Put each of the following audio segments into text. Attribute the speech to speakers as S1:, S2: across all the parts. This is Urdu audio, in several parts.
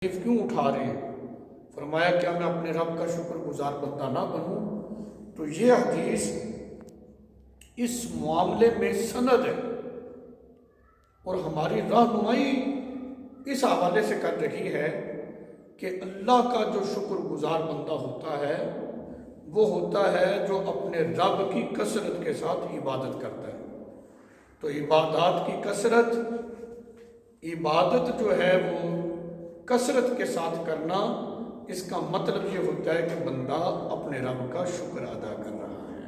S1: کیوں اٹھا رہے ہیں؟ فرمایا کیا میں اپنے رب کا شکر گزار بندہ نہ بنوں؟ تو یہ حدیث اس معاملے میں سند ہے اور ہماری رہنمائی اس حوالے سے کر رہی ہے کہ اللہ کا جو شکر گزار بندہ ہوتا ہے وہ ہوتا ہے جو اپنے رب کی کثرت کے ساتھ عبادت کرتا ہے۔ تو عبادات کی کثرت، عبادت جو ہے وہ کثرت کے ساتھ کرنا، اس کا مطلب یہ ہوتا ہے کہ بندہ اپنے رب کا شکر ادا کر رہا ہے۔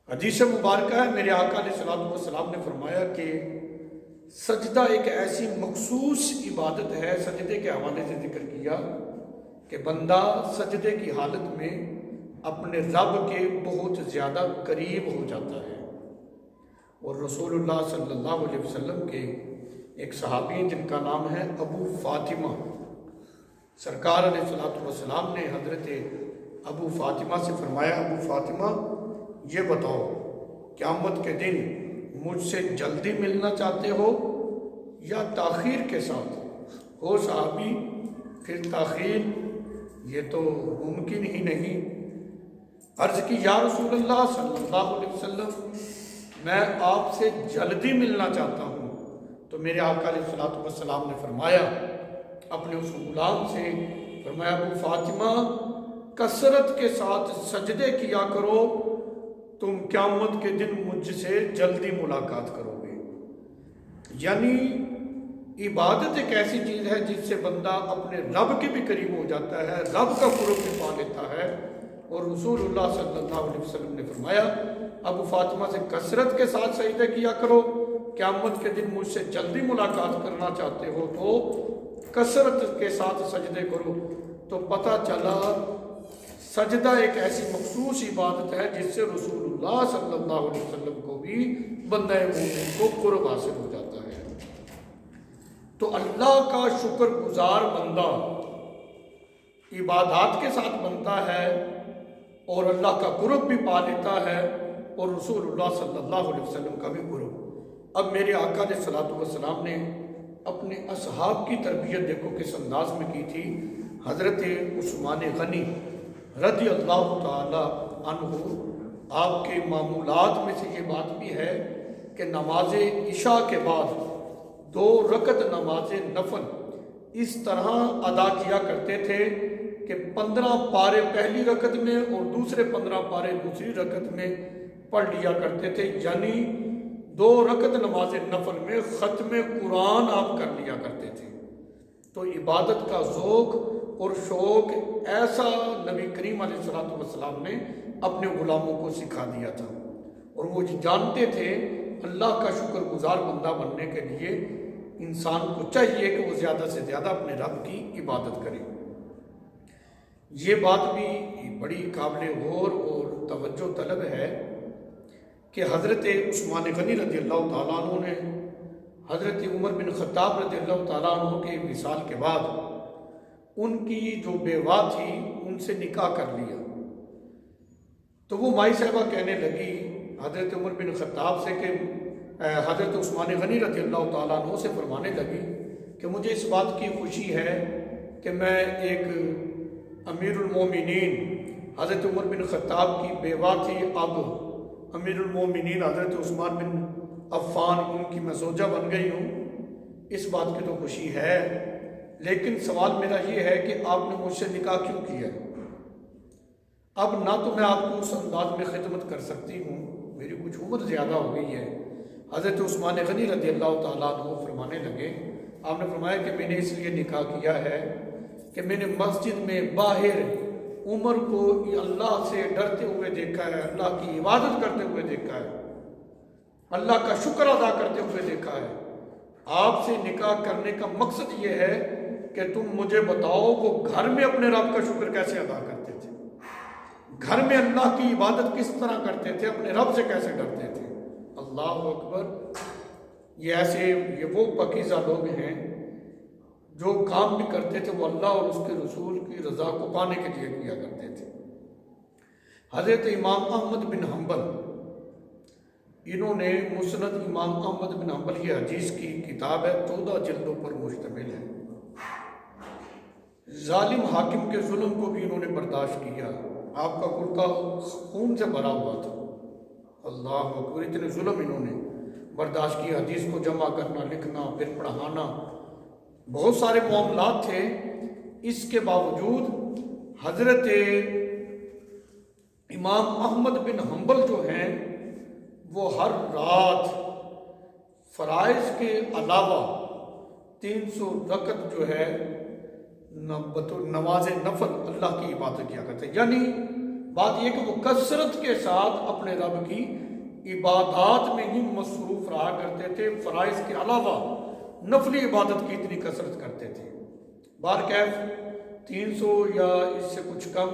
S1: حدیث مبارکہ ہے، میرے آقا علیہ الصلوۃ والسلام نے فرمایا کہ سجدہ ایک ایسی مخصوص عبادت ہے، سجدے کے حوالے سے ذکر کیا کہ بندہ سجدے کی حالت میں اپنے رب کے بہت زیادہ قریب ہو جاتا ہے۔ اور رسول اللہ صلی اللہ علیہ وسلم کے ایک صحابی ہیں جن کا نام ہے ابو فاطمہ، سرکار علیہ الصلوۃ والسلام نے حضرت ابو فاطمہ سے فرمایا، ابو فاطمہ یہ بتاؤ قیامت کے دن مجھ سے جلدی ملنا چاہتے ہو یا تاخیر کے ساتھ؟ ہو صحابی پھر تاخیر یہ تو ممکن ہی نہیں۔ عرض کی یا رسول اللہ صلی اللہ علیہ وسلم میں آپ سے جلدی ملنا چاہتا ہوں۔ تو میرے آقا علیہ الصلوۃ والسلام نے فرمایا اپنے اس غلام سے، فرمایا ابو فاطمہ کثرت کے ساتھ سجدے کیا کرو، تم قیامت کے دن مجھ سے جلدی ملاقات کرو گے۔ یعنی عبادت ایک ایسی چیز ہے جس سے بندہ اپنے رب کے بھی قریب ہو جاتا ہے، رب کا قرب بھی پا لیتا ہے۔ اور رسول اللہ صلی اللہ علیہ وسلم نے فرمایا ابو فاطمہ سے کثرت کے ساتھ سجدے کیا کرو، قیامت کے دن مجھ سے جلدی ملاقات کرنا چاہتے ہو تو کثرت کے ساتھ سجدے کرو۔ تو پتہ چلا سجدہ ایک ایسی مخصوص عبادت ہے جس سے رسول اللہ صلی اللہ علیہ وسلم کو بھی بندہ مومن کو قرب حاصل ہو جاتا ہے۔ تو اللہ کا شکر گزار بندہ عبادات کے ساتھ بنتا ہے اور اللہ کا قرب بھی پا لیتا ہے اور رسول اللہ صلی اللہ علیہ وسلم کا بھی قرب۔ اب میرے آقا علیہ الصلوۃ والسلام نے اپنے اصحاب کی تربیت دیکھو کس انداز میں کی تھی۔ حضرت عثمان غنی رضی اللہ تعالی عنہ، آپ کے معمولات میں سے یہ بات بھی ہے کہ نماز عشاء کے بعد 2 رکعت نماز نفل اس طرح ادا کیا کرتے تھے کہ 15 پارے پہلی رکعت میں اور دوسرے 15 پارے دوسری رکعت میں پڑھ لیا کرتے تھے، یعنی 2 رکعت نماز نفل میں ختم قرآن آپ کر لیا کرتے تھے۔ تو عبادت کا ذوق اور شوق ایسا نبی کریم علیہ الصلوۃ والسلام نے اپنے غلاموں کو سکھا دیا تھا، اور وہ جانتے تھے اللہ کا شکر گزار بندہ بننے کے لیے انسان کو چاہیے کہ وہ زیادہ سے زیادہ اپنے رب کی عبادت کرے۔ یہ بات بھی بڑی قابل غور اور توجہ طلب ہے کہ حضرت عثمان غنی رضی اللہ تعالیٰ عنہ نے حضرت عمر بن خطاب رضی اللہ تعالیٰ عنہ کے وصال کے بعد ان کی جو بیوہ تھی ان سے نکاح کر لیا۔ تو وہ مائی صاحبہ کہنے لگی حضرت عمر بن خطاب سے کہ حضرت عثمان غنی رضی اللہ تعالیٰ عنہ سے فرمانے لگی کہ مجھے اس بات کی خوشی ہے کہ میں ایک امیر المومنین حضرت عمر بن خطاب کی بیوہ تھی، اب امیر المومنین حضرت عثمان بن عفان ان کی میں زوجہ بن گئی ہوں، اس بات کی تو خوشی ہے، لیکن سوال میرا یہ ہے کہ آپ نے مجھ سے نکاح کیوں کیا؟ اب نہ تو میں آپ کو اس انداز میں خدمت کر سکتی ہوں، میری کچھ عمر زیادہ ہو گئی ہے۔ حضرت عثمان غنی رضی اللہ تعالیٰ عنہ فرمانے لگے، آپ نے فرمایا کہ میں نے اس لیے نکاح کیا ہے کہ میں نے مسجد میں باہر عمر کو اللہ سے ڈرتے ہوئے دیکھا ہے، اللہ کی عبادت کرتے ہوئے دیکھا ہے، اللہ کا شکر ادا کرتے ہوئے دیکھا ہے۔ آپ سے نکاح کرنے کا مقصد یہ ہے کہ تم مجھے بتاؤ وہ گھر میں اپنے رب کا شکر کیسے ادا کرتے تھے، گھر میں اللہ کی عبادت کس طرح کرتے تھے، اپنے رب سے کیسے ڈرتے تھے۔ اللہ اکبر! یہ وہ پاکیزہ لوگ ہیں جو کام بھی کرتے تھے وہ اللہ اور اس کے رسول کی رضا کو پانے کے لیے کیا کرتے تھے۔ حضرت امام احمد بن حنبل، انہوں نے مسند امام احمد بن حنبل، یہ حدیث کی کتاب ہے، 14 جلدوں پر مشتمل ہے۔ ظالم حاکم کے ظلم کو بھی انہوں نے برداشت کیا. آپ کا کرتا خون سے بھرا ہوا تھا. اللہ اکبر، اتنے ظلم انہوں نے برداشت کیا. حدیث کو جمع کرنا، لکھنا، پھر پڑھانا، بہت سارے معاملات تھے. اس کے باوجود حضرت امام احمد بن حنبل جو ہیں وہ ہر رات فرائض کے علاوہ 300 رکعت جو ہے نماز نفل اللہ کی عبادت کیا کرتے. یعنی بات یہ کہ وہ کثرت کے ساتھ اپنے رب کی عبادات میں ہی مصروف رہا کرتے تھے. فرائض کے علاوہ نفلی عبادت کی اتنی کثرت کرتے تھے. بہرکیف 300 یا اس سے کچھ کم،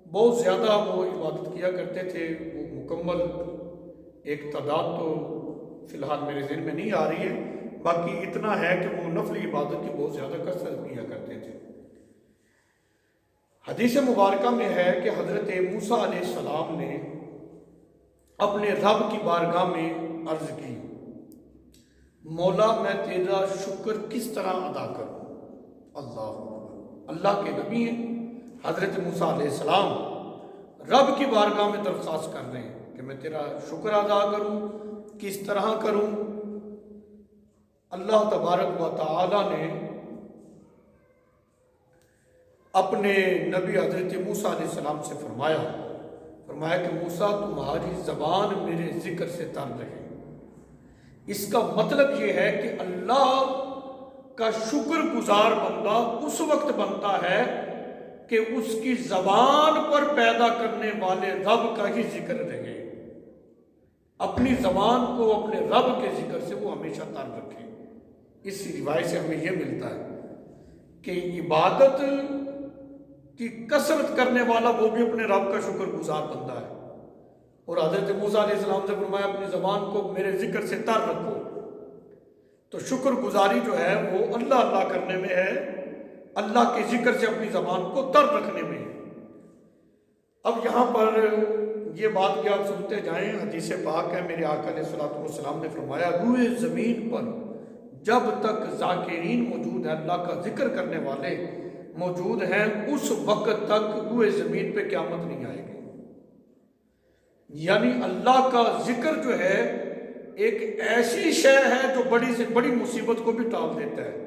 S1: بہت زیادہ وہ عبادت کیا کرتے تھے. وہ مکمل ایک تعداد تو فی الحال میرے ذہن میں نہیں آ رہی ہے، باقی اتنا ہے کہ وہ نفلی عبادت کی بہت زیادہ کثرت کیا کرتے تھے. حدیث مبارکہ میں ہے کہ حضرت موسیٰ علیہ السلام نے اپنے رب کی بارگاہ میں عرض کی، مولا میں تیرا شکر کس طرح ادا کروں. اللہ کے نبی ہیں حضرت موسیٰ علیہ السلام رب کی بارگاہ میں درخواست کر رہے ہیں کہ میں تیرا شکر ادا کروں، کس طرح کروں. اللہ تبارک و تعالی نے اپنے نبی حضرت موسیٰ علیہ السلام سے فرمایا کہ موسیٰ تمہاری زبان میرے ذکر سے تر رہے. اس کا مطلب یہ ہے کہ اللہ کا شکر گزار بندہ اس وقت بنتا ہے کہ اس کی زبان پر پیدا کرنے والے رب کا ہی ذکر رہے. اپنی زبان کو اپنے رب کے ذکر سے وہ ہمیشہ تر رکھے. اس روایت سے ہمیں یہ ملتا ہے کہ عبادت کی کثرت کرنے والا وہ بھی اپنے رب کا شکر گزار بندہ ہے. اور حضرت موسیٰ علیہ السلام سے فرمایا اپنی زبان کو میرے ذکر سے تر رکھو. تو شکر گزاری جو ہے وہ اللہ کرنے میں ہے، اللہ کے ذکر سے اپنی زبان کو تر رکھنے میں ہے. اب یہاں پر یہ بات کہ آپ سنتے جائیں، حدیث پاک ہے میرے آقا علیہ الصلوۃ والسلام نے فرمایا روئے زمین پر جب تک ذاکرین موجود ہیں، اللہ کا ذکر کرنے والے موجود ہیں، اس وقت تک روئے زمین پہ قیامت نہیں آئے گی. یعنی اللہ کا ذکر جو ہے ایک ایسی شے ہے جو بڑی سے بڑی مصیبت کو بھی ٹال دیتا ہے.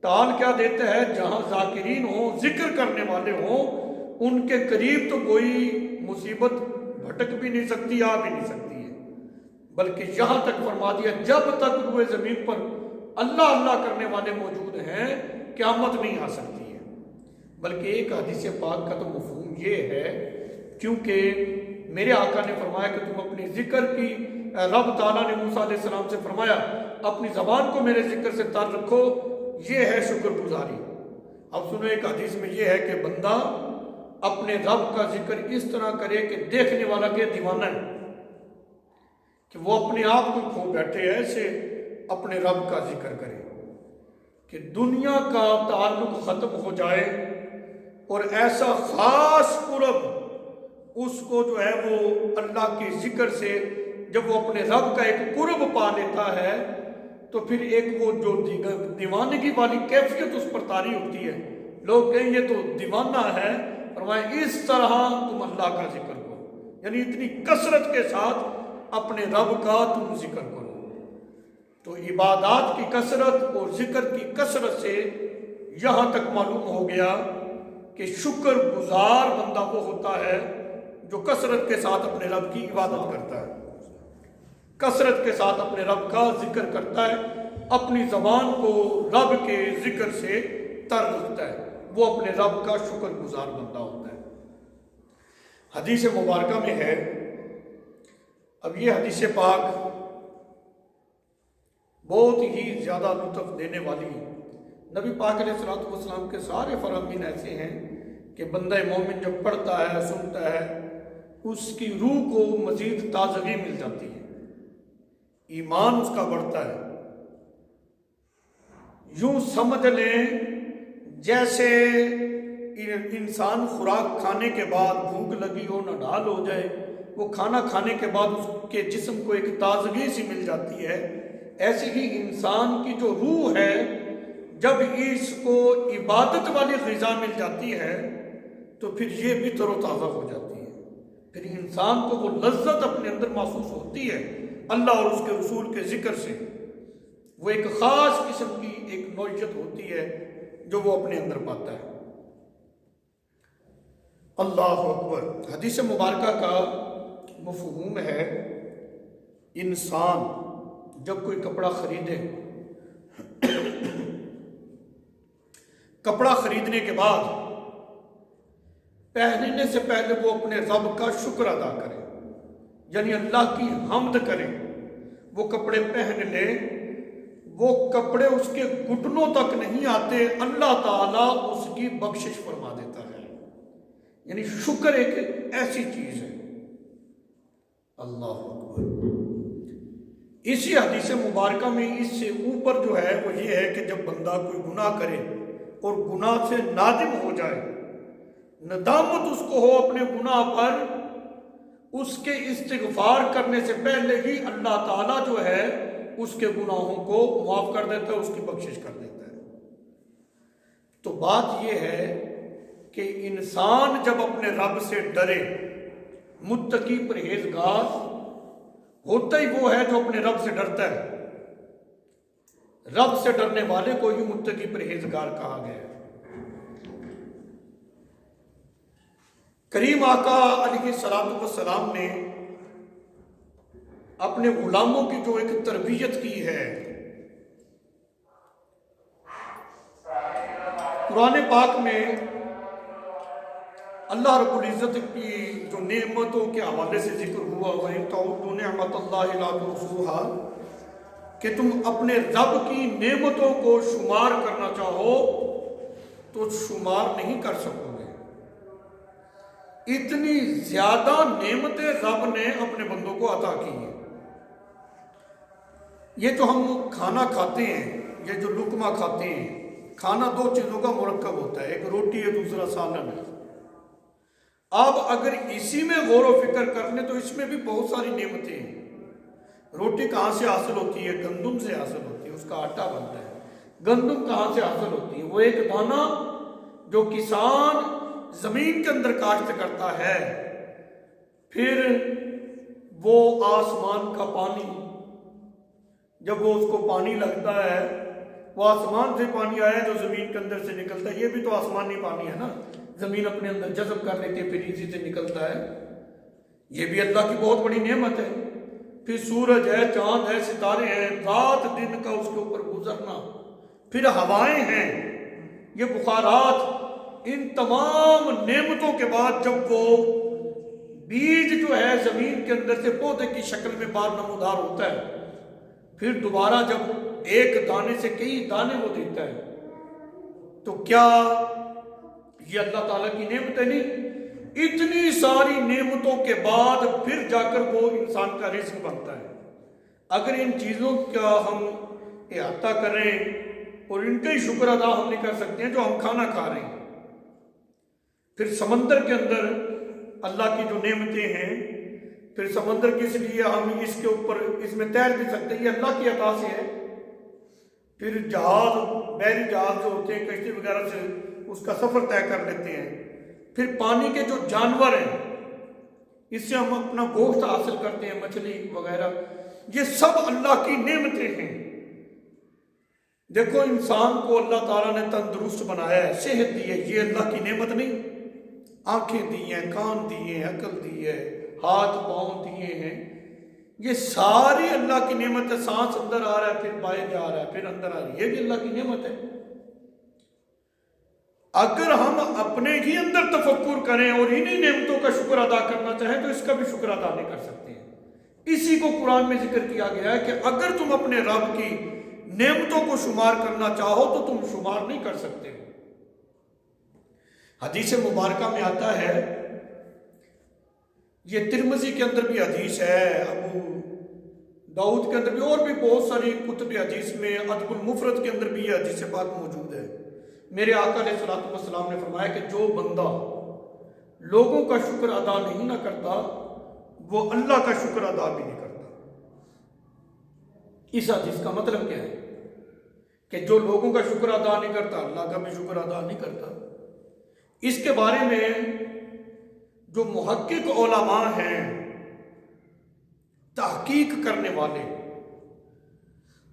S1: ٹال کیا دیتا ہے؟ جہاں ذاکرین ہوں، ذکر کرنے والے ہوں، ان کے قریب تو کوئی مصیبت بھٹک بھی نہیں سکتی، آ بھی نہیں سکتی ہے. بلکہ یہاں تک فرما دیا جب تک روئے زمین پر اللہ کرنے والے موجود ہیں قیامت نہیں آ سکتی ہے. بلکہ ایک حدیث پاک کا تو مفہوم یہ ہے، کیونکہ میرے آقا نے فرمایا کہ تم اپنی ذکر کی، رب تعالیٰ نے موسیٰ علیہ السلام سے فرمایا اپنی زبان کو میرے ذکر سے تر رکھو، یہ ہے شکر گزاری. اب سنو، ایک حدیث میں یہ ہے کہ بندہ اپنے رب کا ذکر اس طرح کرے کہ دیکھنے والا کہ دیوانہ ہے، کہ وہ اپنے آپ کو کھو بیٹھے، ایسے اپنے رب کا ذکر کرے کہ دنیا کا تعلق ختم ہو جائے اور ایسا خاص قرب اس کو جو ہے وہ اللہ کے ذکر سے جب وہ اپنے رب کا ایک قرب پا لیتا ہے تو پھر ایک وہ جو دیوانگی والی کیفیت اس پر طاری ہوتی ہے. لوگ کہیں یہ تو دیوانہ ہے، فرمایا اس طرح تم اللہ کا ذکر کرو، یعنی اتنی کثرت کے ساتھ اپنے رب کا تم ذکر کرو. تو عبادات کی کثرت اور ذکر کی کثرت سے یہاں تک معلوم ہو گیا کہ شکر گزار بندہ وہ ہوتا ہے جو کثرت کے ساتھ اپنے رب کی عبادت کرتا ہے، کثرت کے ساتھ اپنے رب کا ذکر کرتا ہے، اپنی زبان کو رب کے ذکر سے تر رکھتا ہے، وہ اپنے رب کا شکر گزار بندہ ہوتا ہے. حدیث مبارکہ میں ہے، اب یہ حدیث پاک بہت ہی زیادہ لطف دینے والی ہے. نبی پاک علیہ الصلوۃ والسلام کے سارے فرامین ایسے ہیں کہ بندہ مومن جب پڑھتا ہے، سنتا ہے، اس کی روح کو مزید تازگی مل جاتی ہے، ایمان اس کا بڑھتا ہے. یوں سمجھ لیں جیسے انسان خوراک کھانے کے بعد بھوک لگی ہو، نڈال ہو جائے، وہ کھانا کھانے کے بعد اس کے جسم کو ایک تازگی سی مل جاتی ہے. ایسے ہی انسان کی جو روح ہے جب اس کو عبادت والی غذا مل جاتی ہے تو پھر یہ بھی تر و تازہ ہو جاتی ہے، پھر انسان کو وہ لذت اپنے اندر محسوس ہوتی ہے اللہ اور اس کے رسول کے ذکر سے، وہ ایک خاص قسم کی ایک نوعیت ہوتی ہے جو وہ اپنے اندر پاتا ہے۔ اللہ اکبر۔ حدیث مبارکہ کا مفہوم ہے انسان جب کوئی کپڑا خریدے، کپڑا خریدنے کے بعد پہننے سے پہلے وہ اپنے رب کا شکر ادا کرے، یعنی اللہ کی حمد کرے، وہ کپڑے پہن لے، وہ کپڑے اس کے گھٹنوں تک نہیں آتے، اللہ تعالیٰ اس کی بخشش فرما دیتا ہے، یعنی شکر ایک ایسی چیز ہے۔ اللہ اکبر۔ اسی حدیث مبارکہ میں اس سے اوپر جو ہے وہ یہ ہے کہ جب بندہ کوئی گناہ کرے اور گناہ سے نادم ہو جائے، ندامت اس کو ہو اپنے گناہ پر، اس کے استغفار کرنے سے پہلے ہی اللہ تعالیٰ جو ہے اس کے گناہوں کو معاف کر دیتا ہے، اس کی بخشش کر دیتا ہے۔ تو بات یہ ہے کہ انسان جب اپنے رب سے ڈرے، متقی پرہیزگار ہوتا ہی وہ ہے جو اپنے رب سے ڈرتا ہے، رب سے ڈرنے والے کو ہی متقی پرہیزگار کہا گیا ہے۔ کریم آقا علیہ السلام نے اپنے غلاموں کی جو ایک تربیت کی ہے، قرآن پاک میں اللہ رب العزت کی جو نعمتوں کے حوالے سے ذکر ہوا، وَإِن تَعُدُّوا نِعْمَتَ اللَّهِ لَا تُحْصُوهَا، کہ تم اپنے رب کی نعمتوں کو شمار کرنا چاہو تو شمار نہیں کر سکو گے۔ اتنی زیادہ نعمتیں رب نے اپنے بندوں کو عطا کی ہیں۔ یہ جو ہم کھانا کھاتے ہیں، یہ جو لقمہ کھاتے ہیں، کھانا دو چیزوں کا مرکب ہوتا ہے، ایک روٹی ہے، دوسرا سالن ہے۔ اب اگر اسی میں غور و فکر کر لیں تو اس میں بھی بہت ساری نعمتیں ہیں۔ روٹی کہاں سے حاصل ہوتی ہے؟ گندم سے حاصل ہوتی ہے، اس کا آٹا بنتا ہے۔ گندم کہاں سے حاصل ہوتی ہے؟ وہ ایک دانہ جو کسان زمین کے اندر کاشت کرتا ہے، پھر وہ آسمان کا پانی، جب وہ اس کو پانی لگتا ہے، وہ آسمان سے پانی آیا جو زمین کے اندر سے نکلتا ہے، یہ بھی تو آسمانی پانی ہے نا، زمین اپنے اندر جذب کر لیتی ہے، پھر اسی سے نکلتا ہے، یہ بھی اللہ کی بہت بڑی نعمت ہے۔ پھر سورج ہے، چاند ہے، ستارے ہیں، رات دن کا اس کے اوپر گزرنا، پھر ہوائیں ہیں، یہ بخارات، ان تمام نعمتوں کے بعد جب وہ بیج جو ہے زمین کے اندر سے پودے کی شکل میں بار نمودار ہوتا ہے، پھر دوبارہ جب ایک دانے سے کئی دانے وہ دیتا ہے، تو کیا یہ اللہ تعالیٰ کی نعمتیں نہیں؟ اتنی ساری نعمتوں کے بعد پھر جا کر وہ انسان کا رزق بنتا ہے۔ اگر ان چیزوں کا ہم احاطہ کریں اور ان کا ہی شکر ادا ہم نہیں کر سکتے ہیں جو ہم کھانا کھا رہے ہیں، پھر سمندر کے اندر اللہ کی جو نعمتیں ہیں، پھر سمندر کس لیے ہم اس کے اوپر اس میں تیر بھی سکتے ہیں، یہ اللہ کی عطا سے ہے۔ پھر جہاز، بحری جہاز جو ہوتے ہیں، کشتی وغیرہ سے اس کا سفر طے کر لیتے ہیں۔ پھر پانی کے جو جانور ہیں، اس سے ہم اپنا گوشت حاصل کرتے ہیں، مچھلی وغیرہ، یہ سب اللہ کی نعمتیں ہیں۔ دیکھو انسان کو اللہ تعالیٰ نے تندرست بنایا ہے، صحت دی ہے، یہ اللہ کی نعمت نہیں؟ آنکھیں دی ہیں، کان دیے ہیں، عقل دی ہے، ہاتھ پاؤں دیے ہیں، یہ ساری اللہ کی نعمت ہے۔ سانس اندر آ رہا ہے، پھر باہر جا رہا ہے، پھر اندر آ رہا ہے، یہ بھی اللہ کی نعمت ہے۔ اگر ہم اپنے ہی اندر تفکر کریں اور انہی نعمتوں کا شکر ادا کرنا چاہیں تو اس کا بھی شکر ادا نہیں کر سکتے ہیں۔ اسی کو قرآن میں ذکر کیا گیا ہے کہ اگر تم اپنے رب کی نعمتوں کو شمار کرنا چاہو تو تم شمار نہیں کر سکتے۔ حدیث مبارکہ میں آتا ہے، یہ ترمذی کے اندر بھی حدیث ہے، ابو داؤد کے اندر بھی، اور بھی بہت ساری کتب حدیث میں، ادب المفرد کے اندر بھی یہ حدیث پاک موجود ہے۔ میرے آقا علیہ السلام نے فرمایا کہ جو بندہ لوگوں کا شکر ادا نہیں نہ کرتا وہ اللہ کا شکر ادا بھی نہیں کرتا۔ اس حدیث کا مطلب کیا ہے کہ جو لوگوں کا شکر ادا نہیں کرتا اللہ کا بھی شکر ادا نہیں کرتا۔ اس کے بارے میں جو محقق علماء ہیں، تحقیق کرنے والے،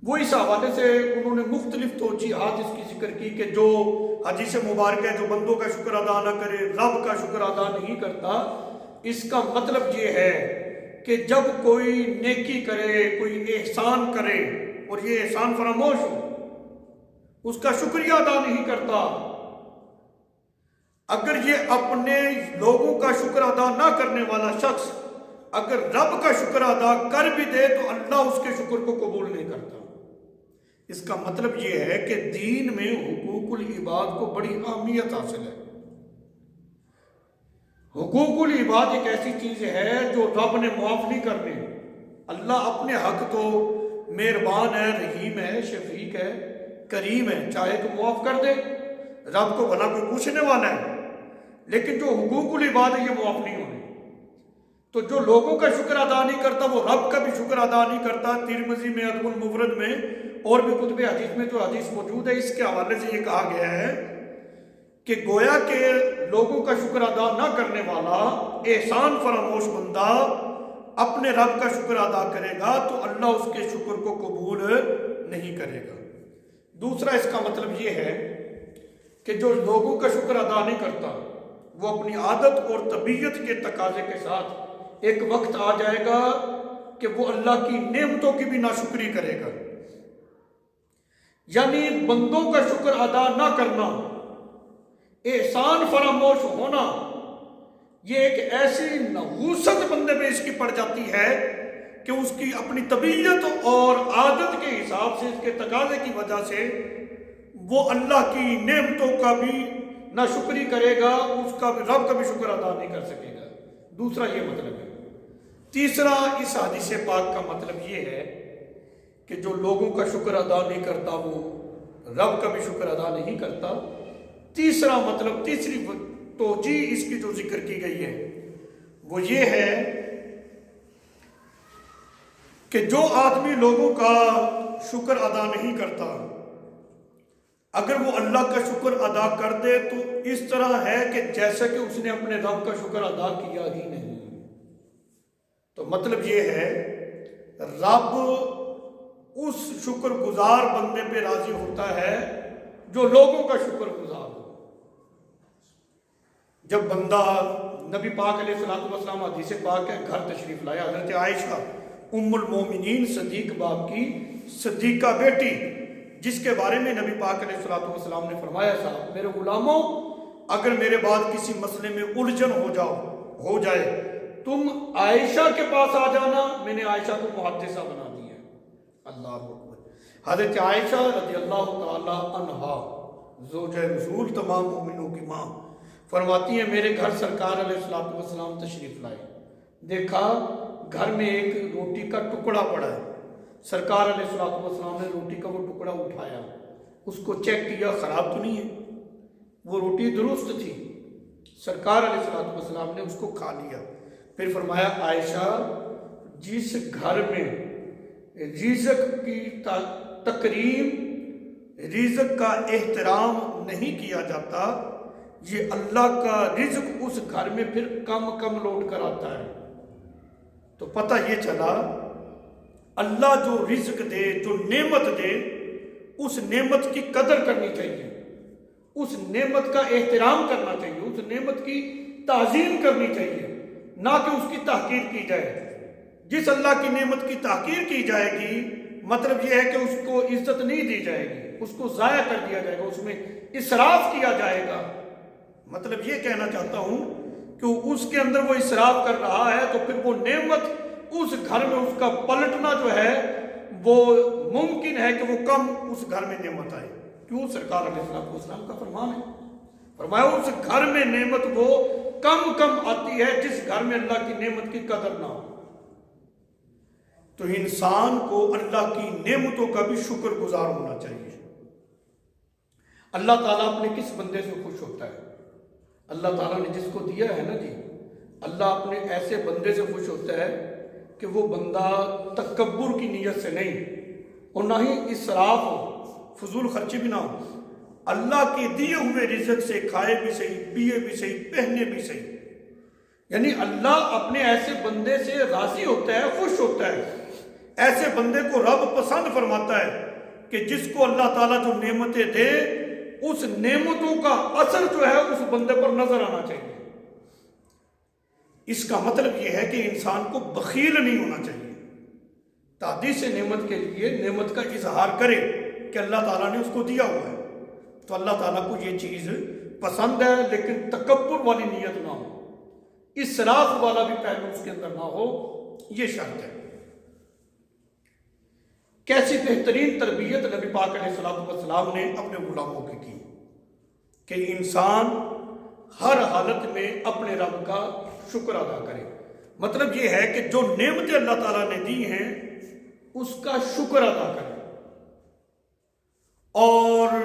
S1: وہ اس حوالے سے انہوں نے مختلف توجیہات اس کی ذکر کی کہ جو حدیث مبارک ہے جو بندوں کا شکر ادا نہ کرے رب کا شکر ادا نہیں کرتا، اس کا مطلب یہ ہے کہ جب کوئی نیکی کرے، کوئی احسان کرے اور یہ احسان فراموش ہو، اس کا شکریہ ادا نہیں کرتا، اگر یہ اپنے لوگوں کا شکر ادا نہ کرنے والا شخص اگر رب کا شکر ادا کر بھی دے تو اللہ اس کے شکر کو قبول نہیں کرتا۔ اس کا مطلب یہ ہے کہ دین میں حقوق العباد کو بڑی اہمیت حاصل ہے۔ حقوق العباد ایک ایسی چیز ہے جو رب نے معاف نہیں کرنے۔ اللہ اپنے حق تو مہربان ہے، رحیم ہے، شفیق ہے، کریم ہے، چاہے تو معاف کر دے، رب کو بھلا کوئی پوچھنے والا ہے، لیکن جو حقوق العباد ہے یہ معاف نہیں ہونے۔ تو جو لوگوں کا شکر ادا نہیں کرتا وہ رب کا بھی شکر ادا نہیں کرتا۔ ترمذی میں ادب المفرد میں اور بھی کتب حدیث میں جو حدیث موجود ہے، اس کے حوالے سے یہ کہا گیا ہے کہ گویا کہ لوگوں کا شکر ادا نہ کرنے والا احسان فراموش بندہ اپنے رب کا شکر ادا کرے گا تو اللہ اس کے شکر کو قبول نہیں کرے گا۔ دوسرا اس کا مطلب یہ ہے کہ جو لوگوں کا شکر ادا نہیں کرتا وہ اپنی عادت اور طبیعت کے تقاضے کے ساتھ ایک وقت آ جائے گا کہ وہ اللہ کی نعمتوں کی بھی ناشکری کرے گا۔ یعنی بندوں کا شکر ادا نہ کرنا، احسان فراموش ہونا، یہ ایک ایسی نحوست بندے میں اس کی پڑ جاتی ہے کہ اس کی اپنی طبیعت اور عادت کے حساب سے، اس کے تقاضے کی وجہ سے وہ اللہ کی نعمتوں کا بھی نہ شکری کرے گا، اس کا بھی رب کا بھی شکر ادا نہیں کر سکے گا۔ دوسرا یہ مطلب ہے۔ تیسرا اس حدیث پاک کا مطلب یہ ہے کہ جو لوگوں کا شکر ادا نہیں کرتا وہ رب کا بھی شکر ادا نہیں کرتا۔ تیسرا مطلب، تیسری توجیہ اس کی جو ذکر کی گئی ہے وہ یہ ہے کہ جو آدمی لوگوں کا شکر ادا نہیں کرتا، اگر وہ اللہ کا شکر ادا کر دے تو اس طرح ہے کہ جیسا کہ اس نے اپنے رب کا شکر ادا کیا ہی نہیں۔ تو مطلب یہ ہے رب اس شکر گزار بندے پہ راضی ہوتا ہے جو لوگوں کا شکر گزار ہو۔ جب بندہ، نبی پاک علیہ السلام حدیث پاک ہے، گھر تشریف لایا، حضرت عائشہ ام المومنین صدیق باپ کی صدیقہ بیٹی، جس کے بارے میں نبی پاک علیہ السلام نے فرمایا صاحب میرے غلاموں، اگر میرے بعد کسی مسئلے میں الجھن ہو جائے تم عائشہ کے پاس آ جانا، میں نے عائشہ کو محدثہ بنا دیا۔ اللہ اکبر۔ حضرت عائشہ رضی اللہ تعالی عنہا زوجہ رسول، تمام مومنوں کی ماں، فرماتی ہیں میرے گھر سرکار علیہ السلام تشریف لائے، دیکھا گھر میں ایک روٹی کا ٹکڑا پڑا ہے، سرکار علیہ السلام نے روٹی کا وہ ٹکڑا اٹھایا، اس کو چیک کیا، خراب تو نہیں ہے، وہ روٹی درست تھی، سرکار علیہ السلام نے اس کو کھا لیا۔ پھر فرمایا عائشہ، جس گھر میں رزق کی تکریم، رزق کا احترام نہیں کیا جاتا، یہ اللہ کا رزق اس گھر میں پھر کم کم لوٹ کر آتا ہے۔ تو پتہ یہ چلا اللہ جو رزق دے، جو نعمت دے، اس نعمت کی قدر کرنی چاہیے، اس نعمت کا احترام کرنا چاہیے، اس نعمت کی تعظیم کرنی چاہیے، نہ کہ اس کی تحقیر کی جائے۔ جس اللہ کی نعمت کی تحقیر کی جائے گی، مطلب یہ ہے کہ اس کو عزت نہیں دی جائے گی، اس کو ضائع کر دیا جائے گا، اس میں اسراف کیا جائے گا۔ مطلب یہ کہنا چاہتا ہوں کہ اس کے اندر وہ اسراف کر رہا ہے تو پھر وہ نعمت اس گھر میں اس کا پلٹنا جو ہے وہ ممکن ہے کہ وہ کم اس گھر میں نعمت آئے۔ کیوں؟ سرکار علیہ السلام کا فرمان ہے، فرمایا اس گھر میں نعمت وہ کم کم آتی ہے جس گھر میں اللہ کی نعمت کی قدر نہ ہو۔ تو انسان کو اللہ کی نعمتوں کا بھی شکر گزار ہونا چاہیے۔ اللہ تعالیٰ اپنے کس بندے سے خوش ہوتا ہے؟ اللہ تعالیٰ نے جس کو دیا ہے نا جی، اللہ اپنے ایسے بندے سے خوش ہوتا ہے کہ وہ بندہ تکبر کی نیت سے نہیں، اور نہ ہی اسراف ہو، فضول خرچی بھی نہ ہو، اللہ کے دیے ہوئے رزق سے کھائے بھی صحیح، پیے بھی صحیح، پہنے بھی صحیح۔ یعنی اللہ اپنے ایسے بندے سے راضی ہوتا ہے، خوش ہوتا ہے، ایسے بندے کو رب پسند فرماتا ہے کہ جس کو اللہ تعالیٰ جو نعمتیں دے اس نعمتوں کا اثر جو ہے اس بندے پر نظر آنا چاہیے۔ اس کا مطلب یہ ہے کہ انسان کو بخیل نہیں ہونا چاہیے، تعدی سے نعمت کے لیے نعمت کا اظہار کرے کہ اللہ تعالیٰ نے اس کو دیا ہوا ہے، تو اللہ تعالیٰ کو یہ چیز پسند ہے، لیکن تکبر والی نیت نہ ہو، اسراف والا بھی پہلو اس کے اندر نہ ہو، یہ شرط ہے۔ کیسی بہترین تربیت نبی پاک علیہ الصلوۃ والسلام نے اپنے غلاموں کی کہ انسان ہر حالت میں اپنے رب کا شکر ادا کرے۔ مطلب یہ ہے کہ جو نعمتیں اللہ تعالیٰ نے دی ہیں اس کا شکر ادا کرے، اور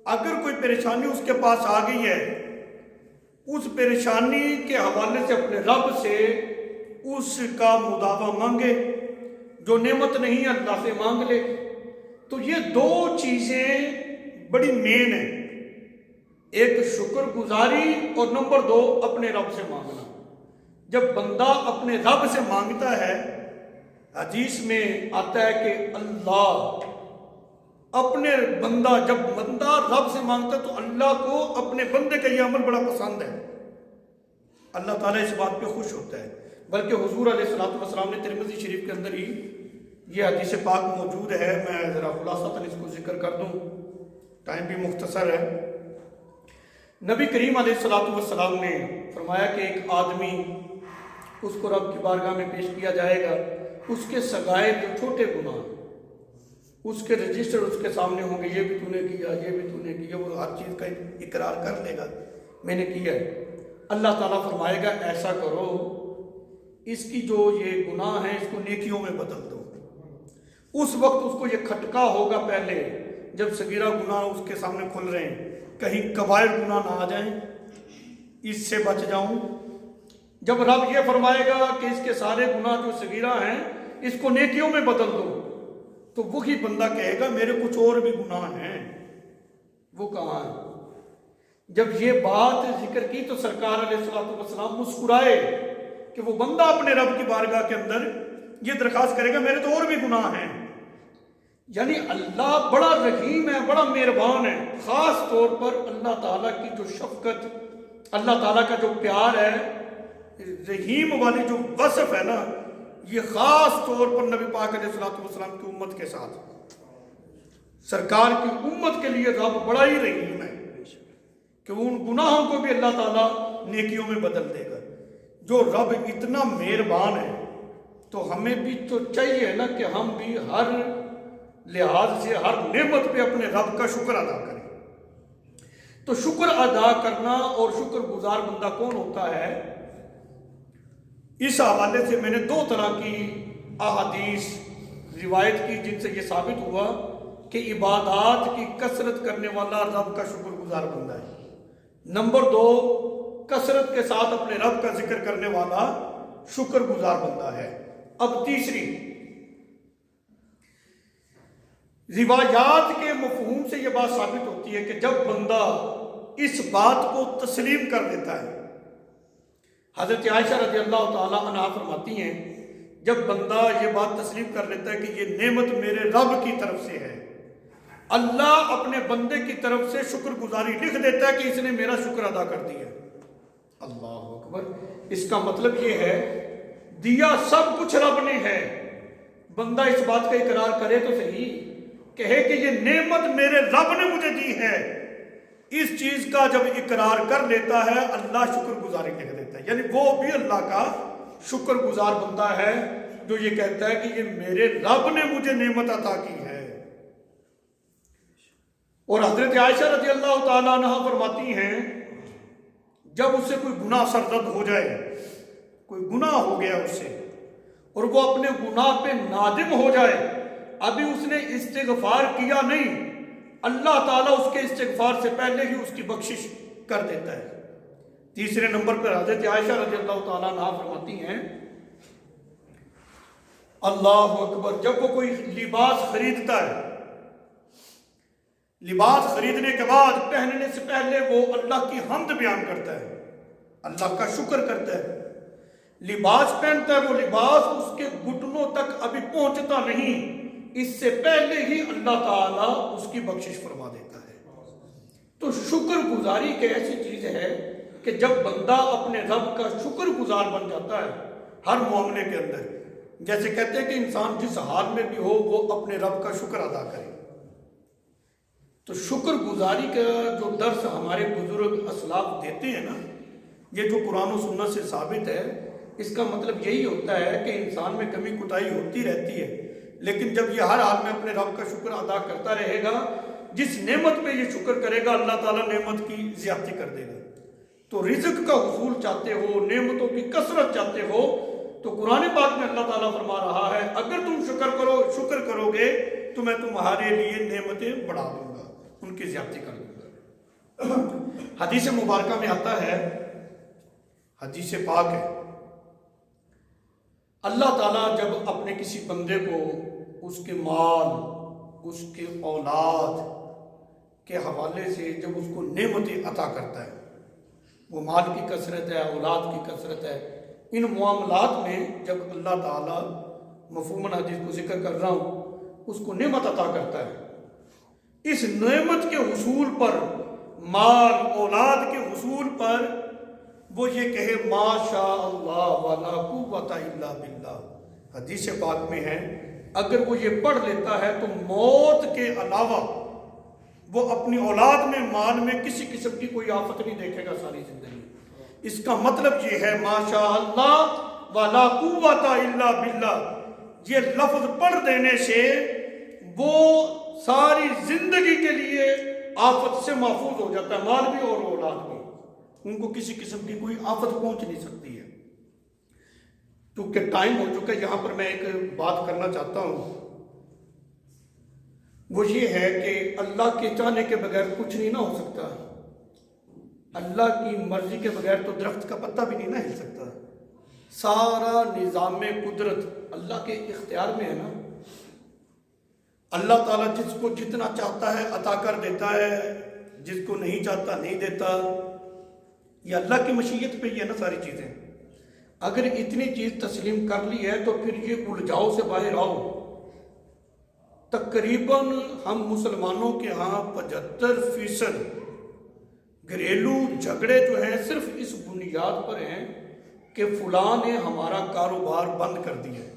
S1: اگر کوئی پریشانی اس کے پاس آ گئی ہے اس پریشانی کے حوالے سے اپنے رب سے اس کا مداوع مانگے، جو نعمت نہیں اللہ سے مانگ لے۔ تو یہ دو چیزیں بڑی مین ہیں، ایک شکر گزاری اور نمبر دو اپنے رب سے مانگنا۔ جب بندہ اپنے رب سے مانگتا ہے، حدیث میں آتا ہے کہ اللہ اپنے جب بندہ رب سے مانگتا ہے تو اللہ کو اپنے بندے کا یہ عمل بڑا پسند ہے، اللہ تعالیٰ اس بات پہ خوش ہوتا ہے۔ بلکہ حضور علیہ الصلوۃ والسلام نے ترمذی شریف کے اندر ہی یہ حدیث پاک موجود ہے، میں ذرا خلاصتاً اس کو ذکر کر دوں، ٹائم بھی مختصر ہے۔ نبی کریم علیہ الصلوۃ والسلام نے فرمایا کہ ایک آدمی اس کو رب کی بارگاہ میں پیش کیا جائے گا، اس کے سگائے جو چھوٹے گناہ اس کے رجسٹر اس کے سامنے ہوں گے، یہ بھی تو نے کیا، یہ بھی تو نے کیا، وہ ہر چیز کا اقرار کر لے گا میں نے کیا ہے۔ اللہ تعالیٰ فرمائے گا ایسا کرو، اس کی جو یہ گناہ ہیں اس کو نیکیوں میں بدل دو۔ اس وقت اس کو یہ کھٹکا ہوگا پہلے جب صغیرہ گناہ اس کے سامنے کھل رہے ہیں، کہیں کبائر گناہ نہ آ جائیں، اس سے بچ جاؤں۔ جب رب یہ فرمائے گا کہ اس کے سارے گناہ جو صغیرہ ہیں اس کو نیکیوں میں بدل دو، تو وہی بندہ کہے گا میرے کچھ اور بھی گناہ ہیں، وہ کہاں ہیں؟ جب یہ بات ذکر کی تو سرکار علیہ الصلوۃ والسلام مسکرائے کہ وہ بندہ اپنے رب کی بارگاہ کے اندر یہ درخواست کرے گا میرے تو اور بھی گناہ ہیں۔ یعنی اللہ بڑا رحیم ہے، بڑا مہربان ہے۔ خاص طور پر اللہ تعالیٰ کی جو شفقت، اللہ تعالیٰ کا جو پیار ہے، رحیم والی جو وصف ہے نا، یہ خاص طور پر نبی پاک علیہ الصلوۃ والسلام کی امت کے ساتھ، سرکار کی امت کے لیے رب بڑا ہی رحیم ہے کہ وہ ان گناہوں کو بھی اللہ تعالیٰ نیکیوں میں بدل دے گا۔ جو رب اتنا مہربان ہے تو ہمیں بھی تو چاہیے نا کہ ہم بھی ہر لحاظ سے ہر نعمت پہ اپنے رب کا شکر ادا کریں۔ تو شکر ادا کرنا اور شکر گزار بندہ کون ہوتا ہے، اس حوالے سے میں نے دو طرح کی احادیث روایت کی جن سے یہ ثابت ہوا کہ عبادات کی کثرت کرنے والا رب کا شکر گزار بندہ ہے۔ نمبر دو، کثرت کے ساتھ اپنے رب کا ذکر کرنے والا شکر گزار بندہ ہے۔ اب تیسری، روایات کے مفہوم سے یہ بات ثابت ہوتی ہے کہ جب بندہ اس بات کو تسلیم کر لیتا ہے، حضرت عائشہ رضی اللہ تعالیٰ عنہا فرماتی ہیں جب بندہ یہ بات تسلیم کر لیتا ہے کہ یہ نعمت میرے رب کی طرف سے ہے، اللہ اپنے بندے کی طرف سے شکر گزاری لکھ دیتا ہے کہ اس نے میرا شکر ادا کر دیا۔ اللہ اکبر۔ اس کا مطلب یہ ہے دیا سب کچھ رب نے ہے، بندہ اس بات کا اقرار کرے تو صحیح، کہے کہ یہ نعمت میرے رب نے مجھے دی ہے، اس چیز کا جب اقرار کر لیتا ہے اللہ شکر گزاری لکھ دیتا ہے، یعنی وہ بھی اللہ کا شکر گزار بندہ ہے جو یہ کہتا ہے کہ یہ میرے رب نے مجھے نعمت عطا کی ہے۔ اور حضرت عائشہ رضی اللہ تعالیٰ عنہ فرماتی ہیں جب اس سے کوئی گناہ سرزد ہو جائے، کوئی گناہ ہو گیا اس سے اور وہ اپنے گناہ پہ نادم ہو جائے، ابھی اس نے استغفار کیا نہیں، اللہ تعالیٰ اس کے استغفار سے پہلے ہی اس کی بخشش کر دیتا ہے۔ تیسرے نمبر پر حضرت عائشہ رضی اللہ تعالیٰ عنہ فرماتی ہیں اللہ اکبر، جب وہ کوئی لباس خریدتا ہے لباس خریدنے کے بعد پہننے سے پہلے وہ اللہ کی حمد بیان کرتا ہے، اللہ کا شکر کرتا ہے۔ لباس پہنتا ہے، وہ لباس اس کے گھٹنوں تک ابھی پہنچتا نہیں، اس سے پہلے ہی اللہ تعالیٰ اس کی بخشش فرما دیتا ہے۔ تو شکر گزاری ایک ایسی چیز ہے کہ جب بندہ اپنے رب کا شکر گزار بن جاتا ہے ہر معاملے کے اندر، جیسے کہتے ہیں کہ انسان جس حال میں بھی ہو وہ اپنے رب کا شکر ادا کرے۔ تو شکر گزاری کا جو درس ہمارے بزرگ اسلاف دیتے ہیں نا، یہ جو قرآن و سنت سے ثابت ہے، اس کا مطلب یہی ہوتا ہے کہ انسان میں کمی کوتاہی ہوتی رہتی ہے، لیکن جب یہ ہر حال میں اپنے رب کا شکر ادا کرتا رہے گا، جس نعمت پہ یہ شکر کرے گا اللہ تعالیٰ نعمت کی زیادتی کر دے گا۔ تو رزق کا حصول چاہتے ہو، نعمتوں کی کثرت چاہتے ہو، تو قرآن پاک میں اللہ تعالیٰ فرما رہا ہے اگر تم شکر کرو گے تو میں تمہارے لیے نعمتیں بڑھا دوں گا، ان کی زیادتی کر دوں گا۔ حدیث مبارکہ میں آتا ہے، حدیث پاک ہے، اللہ تعالیٰ جب اپنے کسی بندے کو اس کے مال، اس کے اولاد کے حوالے سے جب اس کو نعمتیں عطا کرتا ہے، وہ مال کی کثرت ہے، اولاد کی کثرت ہے، ان معاملات میں جب اللہ تعالیٰ مفہوم حدیث کو ذکر کر رہا ہوں، اس کو نعمت عطا کرتا ہے، اس نعمت کے حصول پر، مال اولاد کے حصول پر وہ یہ کہے ما شاء اللہ ولا قوت الا باللہ۔ حدیث پاک میں ہے اگر وہ یہ پڑھ لیتا ہے تو موت کے علاوہ وہ اپنی اولاد میں، مال میں کسی قسم کی کوئی آفت نہیں دیکھے گا ساری زندگی۔ اس کا مطلب یہ ہے ما شاء اللہ ولا قوت الا باللہ، یہ لفظ پڑھ دینے سے وہ ساری زندگی کے لیے آفت سے محفوظ ہو جاتا ہے، مال بھی اور اولاد بھی، ان کو کسی قسم کی کوئی آفت پہنچ نہیں سکتی ہے۔ کیونکہ ٹائم ہو چکا ہے، یہاں پر میں ایک بات کرنا چاہتا ہوں، وہ یہ ہے کہ اللہ کے چاہنے کے بغیر کچھ نہیں نہ ہو سکتا، اللہ کی مرضی کے بغیر تو درخت کا پتا بھی نہیں نہ ہل سکتا، سارا نظام قدرت اللہ کے اختیار میں ہے نا۔ اللہ تعالیٰ جس کو جتنا چاہتا ہے عطا کر دیتا ہے، جس کو نہیں چاہتا نہیں دیتا، یہ اللہ کی مشیت پہ ہی ہے نا ساری چیزیں۔ اگر اتنی چیز تسلیم کر لی ہے تو پھر یہ الجھاؤ سے باہر آؤ۔ تقریباً ہم مسلمانوں کے ہاں 75% گھریلو جھگڑے جو ہیں صرف اس بنیاد پر ہیں کہ فلاں نے ہمارا کاروبار بند کر دیا ہے،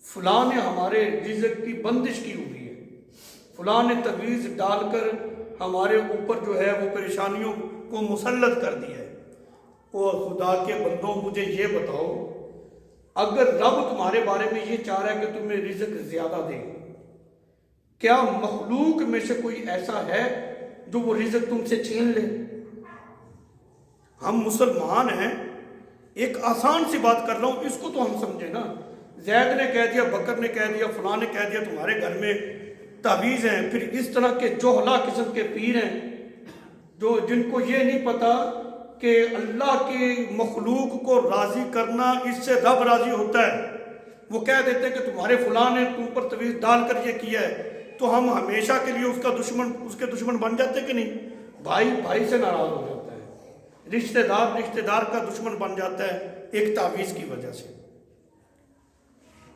S1: فلاں نے ہمارے رزق کی بندش کی ہوئی ہے، فلاں نے تعویذ ڈال کر ہمارے اوپر جو ہے وہ پریشانیوں کو مسلط کر دیا ہے۔ اور خدا کے بندوں مجھے یہ بتاؤ، اگر رب تمہارے بارے میں یہ چاہ رہا ہے کہ تمہیں رزق زیادہ دے، کیا مخلوق میں سے کوئی ایسا ہے جو وہ رزق تم سے چھین لے؟ ہم مسلمان ہیں، ایک آسان سی بات کر رہا ہوں، اس کو تو ہم سمجھے نا۔ زید نے کہہ دیا، بکر نے کہہ دیا، فلاں نے کہہ دیا تمہارے گھر میں تعویذ ہیں، پھر اس طرح کے جوہلا قسم کے پیر ہیں جو جن کو یہ نہیں پتا کہ اللہ کے مخلوق کو راضی کرنا، اس سے رب راضی ہوتا ہے۔ وہ کہہ دیتے ہیں کہ تمہارے فلاں نے تم پر تعویذ ڈال کر یہ کیا ہے، تو ہم ہمیشہ کے لیے اس کے دشمن بن جاتے کہ نہیں؟ بھائی بھائی سے ناراض ہو جاتا ہے، رشتہ دار کا دشمن بن جاتا ہے ایک تعویذ کی وجہ سے۔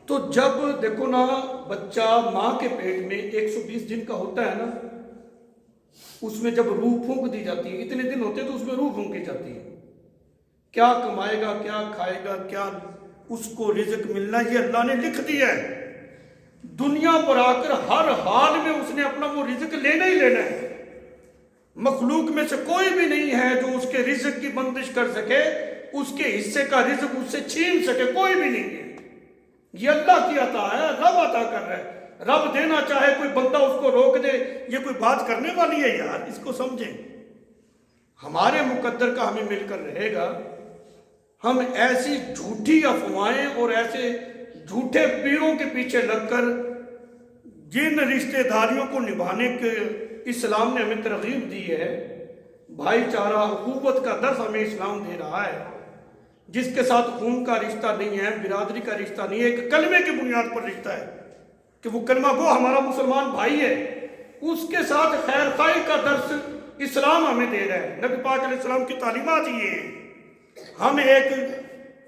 S1: تو جب دیکھو نا، بچہ ماں کے پیٹ میں 120 دن کا ہوتا ہے نا، اس میں جب روح پھونک دی جاتی ہے، اتنے دن ہوتے ہیں تو اس میں روح پھونکی جاتی ہے، کیا کمائے گا، کیا کھائے گا، کیا اس کو رزق ملنا، یہ اللہ نے لکھ دیا ہے۔ دنیا پر آ کر ہر حال میں اس نے اپنا وہ رزق لینا ہی لینا ہے۔ مخلوق میں سے کوئی بھی نہیں ہے جو اس کے رزق کی بندش کر سکے، اس کے حصے کا رزق اس سے چھین سکے، کوئی بھی نہیں ہے۔ یہ اللہ کی عطا ہے، رب عطا کر رہا ہے۔ رب دینا چاہے کوئی بندہ اس کو روک دے، یہ کوئی بات کرنے والی ہے یار، اس کو سمجھیں۔ ہمارے مقدر کا ہمیں مل کر رہے گا، ہم ایسی جھوٹی افواہیں اور ایسے جھوٹے پیروں کے پیچھے لگ کر جن رشتہ داریوں کو نبھانے کے اسلام نے ہمیں ترغیب دی ہے، بھائی چارہ اخوت کا درس ہمیں اسلام دے رہا ہے، جس کے ساتھ خون کا رشتہ نہیں ہے، برادری کا رشتہ نہیں ہے، ایک کلمے کی بنیاد پر رشتہ ہے کہ وہ کلمہ گو ہمارا مسلمان بھائی ہے، اس کے ساتھ خیر خواہی کا درس اسلام ہمیں دے رہا ہے. نبی پاک علیہ السلام کی تعلیمات یہ ہیں. ہم ایک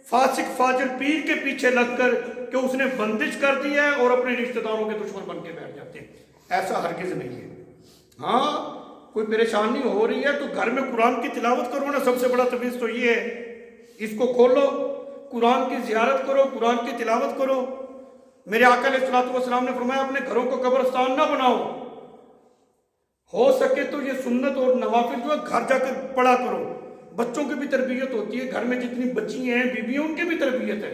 S1: فاسق فاجر پیر کے پیچھے لگ کر کہ اس نے بندش کر دی ہے اور اپنے رشتہ داروں کے دشمن بن کے بیٹھ جاتے ہیں. ایسا ہرگز نہیں ہے. ہاں کوئی پریشانی ہو رہی ہے تو گھر میں قرآن کی تلاوت کرو نا. سب سے بڑا تفویض تو یہ ہے. اس کو کھولو, قرآن کی زیارت کرو, قرآن کی تلاوت کرو. میرے آقا علیہ الصلوۃ والسلام نے فرمایا اپنے گھروں کو قبرستان نہ بناؤ. ہو سکے تو یہ سنت اور نوافل جو ہے گھر جا کر پڑھا کرو. بچوں کی بھی تربیت ہوتی ہے. گھر میں جتنی بچی ہیں بیوی ان کی بھی تربیت ہے.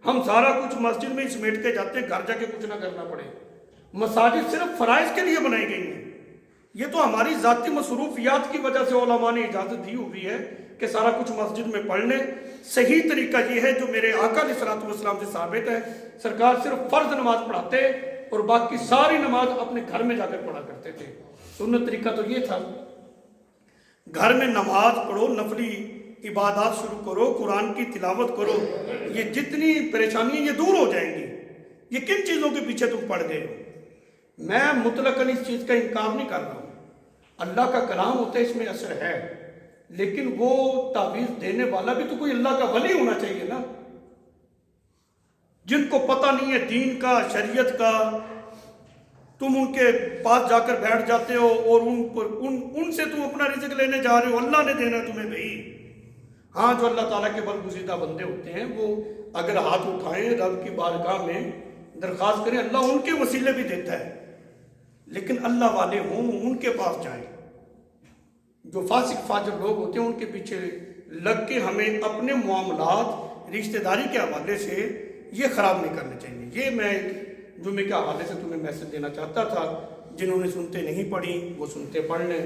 S1: ہم سارا کچھ مسجد میں سمیٹ کے جاتے ہیں, گھر جا کے کچھ نہ کرنا پڑے. مساجد صرف فرائض کے لیے بنائی گئی ہیں. یہ تو ہماری ذاتی مصروفیات کی وجہ سے علماء نے اجازت دی ہوئی ہے کہ سارا کچھ مسجد میں پڑھ لیں. صحیح طریقہ یہ ہے جو میرے آقا علیہ الصلوۃ والسلام سے ثابت ہے. سرکار صرف فرض نماز پڑھاتے اور باقی ساری نماز اپنے گھر میں جا کر پڑھا کرتے تھے. سنت طریقہ تو یہ تھا. گھر میں نماز پڑھو, نفلی عبادات شروع کرو, قرآن کی تلاوت کرو. یہ جتنی پریشانیاں یہ دور ہو جائیں گی. یہ کن چیزوں کے پیچھے تم پڑ گئے ہو؟ میں مطلقاً اس چیز کا انکار نہیں کر رہا ہوں. اللہ کا کلام ہوتا ہے, اس میں اثر ہے, لیکن وہ تعویذ دینے والا بھی تو کوئی اللہ کا ولی ہونا چاہیے نا. جن کو پتہ نہیں ہے دین کا, شریعت کا, تم ان کے پاس جا کر بیٹھ جاتے ہو اور ان سے تم اپنا رزق لینے جا رہے ہو. اللہ نے دینا تمہیں بھائی. ہاں جو اللہ تعالیٰ کے برگزیدہ بندے ہوتے ہیں وہ اگر ہاتھ اٹھائیں رب کی بارگاہ میں درخواست کریں, اللہ ان کے وسیلے بھی دیتا ہے. لیکن اللہ والے ہوں ان کے پاس جائیں. جو فاسق فاجر لوگ ہوتے ہیں ان کے پیچھے لگ کے ہمیں اپنے معاملات رشتہ داری کے حوالے سے یہ خراب نہیں کرنے چاہیے. یہ میں جمعے کے حوالے سے تمہیں میسج دینا چاہتا تھا. جنہوں نے سنتے نہیں پڑھی وہ سنتے پڑھ لیں.